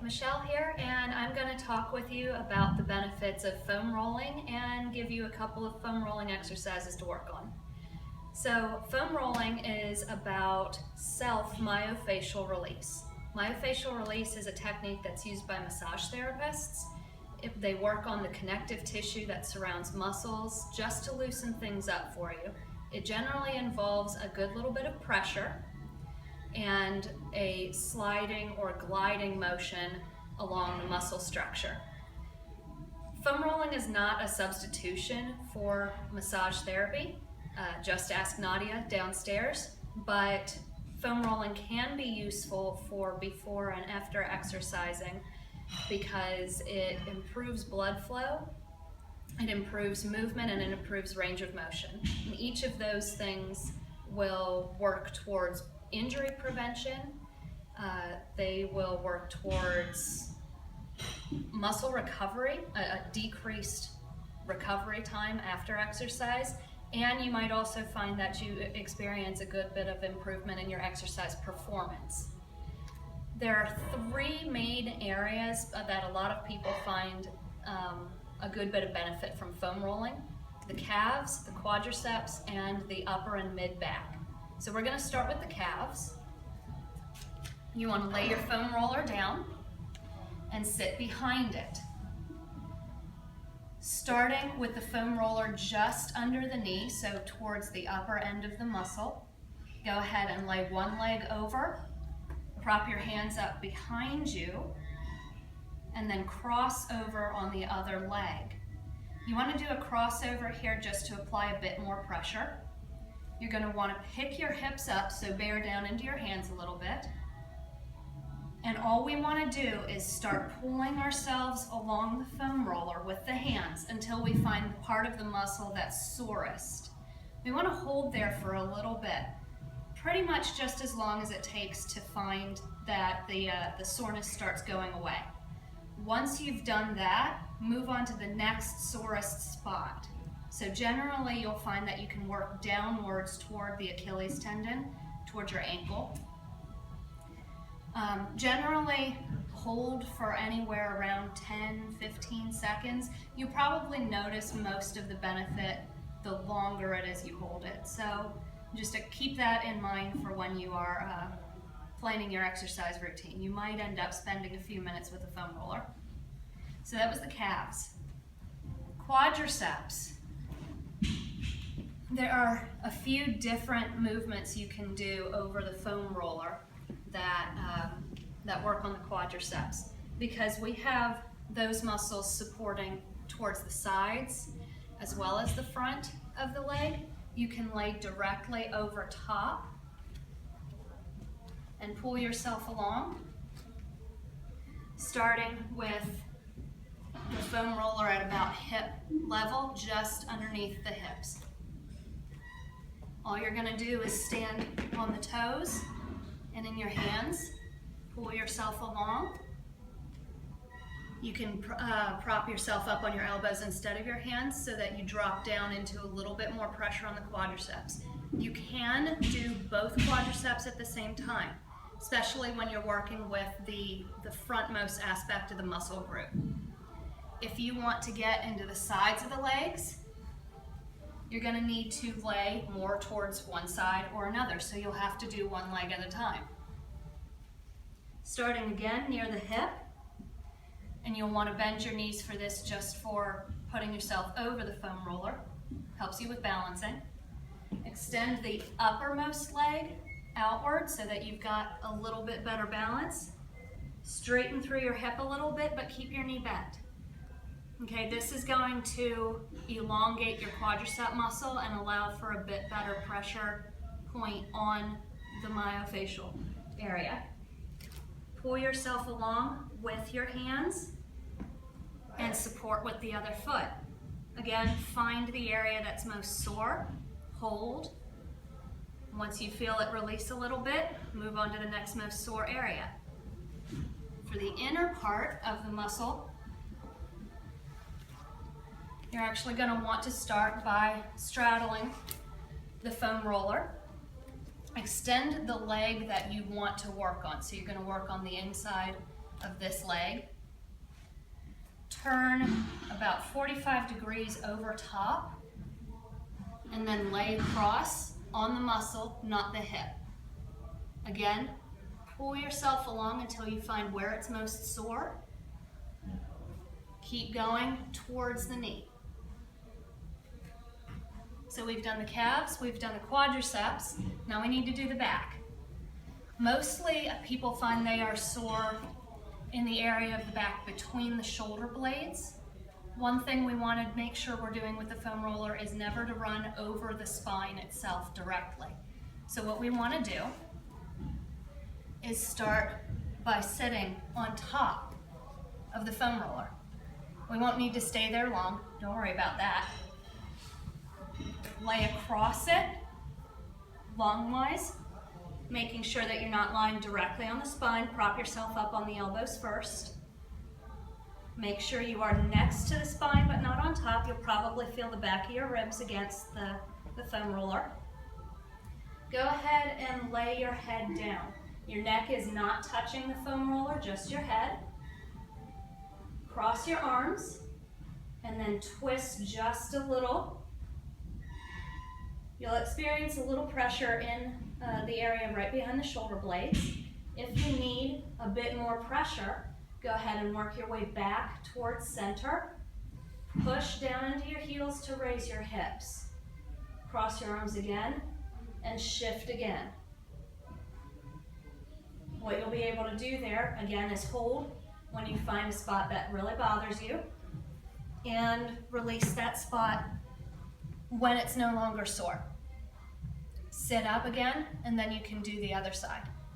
Michelle here, and I'm going to talk with you about the benefits of foam rolling and give you a couple of foam rolling exercises to work on. So foam rolling is about self-myofascial release. Myofascial release is a technique that's used by massage therapists. If they work on the connective tissue that surrounds muscles just to loosen things up for you. It generally involves a good little bit of pressure and a sliding or gliding motion along the muscle structure. Foam rolling is not a substitution for massage therapy. Just ask Nadia downstairs, but foam rolling can be useful for before and after exercising because it improves blood flow, it improves movement, and it improves range of motion. And each of those things will work towards injury prevention. They will work towards muscle recovery, a decreased recovery time after exercise, and you might also find that you experience a good bit of improvement in your exercise performance. There are three main areas that a lot of people find a good bit of benefit from foam rolling: the calves, the quadriceps, and the upper and mid back. So we're going to start with the calves. You want to lay your foam roller down and sit behind it. Starting with the foam roller just under the knee, so towards the upper end of the muscle, go ahead and lay one leg over, prop your hands up behind you, and then cross over on the other leg. You want to do a crossover here just to apply a bit more pressure. You're going to want to pick your hips up, so bear down into your hands a little bit. And all we want to do is start pulling ourselves along the foam roller with the hands until we find the part of the muscle that's sorest. We want to hold there for a little bit, pretty much just as long as it takes to find that the soreness starts going away. Once you've done that, move on to the next sorest spot. So generally you'll find that you can work downwards toward the Achilles tendon, towards your ankle. Generally hold for anywhere around 10-15 seconds. You probably notice most of the benefit the longer it is you hold it. So just to keep that in mind for when you are planning your exercise routine. You might end up spending a few minutes with a foam roller. So that was the calves. Quadriceps. There are a few different movements you can do over the foam roller that work on the quadriceps, because we have those muscles supporting towards the sides as well as the front of the leg. You can lay directly over top and pull yourself along, starting with the foam roller at about hip level, just underneath the hips. All you're going to do is stand on the toes and in your hands, pull yourself along. You can prop yourself up on your elbows instead of your hands so that you drop down into a little bit more pressure on the quadriceps. You can do both quadriceps at the same time, especially when you're working with the frontmost aspect of the muscle group. If you want to get into the sides of the legs, you're going to need to lay more towards one side or another, so you'll have to do one leg at a time. Starting again near the hip, and you'll want to bend your knees for this, just for putting yourself over the foam roller. Helps you with balancing. Extend the uppermost leg outward so that you've got a little bit better balance. Straighten through your hip a little bit, but keep your knee bent. Okay, this is going to elongate your quadricep muscle and allow for a bit better pressure point on the myofascial area. Pull yourself along with your hands and support with the other foot. Again, find the area that's most sore, hold. Once you feel it release a little bit, move on to the next most sore area. For the inner part of the muscle, you're actually going to want to start by straddling the foam roller. Extend the leg that you want to work on. So you're going to work on the inside of this leg. Turn about 45 degrees over top, and then lay across on the muscle, not the hip. Again, pull yourself along until you find where it's most sore. Keep going towards the knee. So we've done the calves, we've done the quadriceps, now we need to do the back. Mostly people find they are sore in the area of the back between the shoulder blades. One thing we want to make sure we're doing with the foam roller is never to run over the spine itself directly. So what we want to do is start by sitting on top of the foam roller. We won't need to stay there long, don't worry about that. Lay across it, longwise, making sure that you're not lying directly on the spine. Prop yourself up on the elbows first. Make sure you are next to the spine but not on top. You'll probably feel the back of your ribs against the foam roller. Go ahead and lay your head down. Your neck is not touching the foam roller, just your head. Cross your arms and then twist just a little. You'll experience a little pressure in the area right behind the shoulder blades. If you need a bit more pressure, go ahead and work your way back towards center. Push down into your heels to raise your hips. Cross your arms again and shift again. What you'll be able to do there, again, is hold when you find a spot that really bothers you and release that spot when it's no longer sore. Sit up again, and then you can do the other side.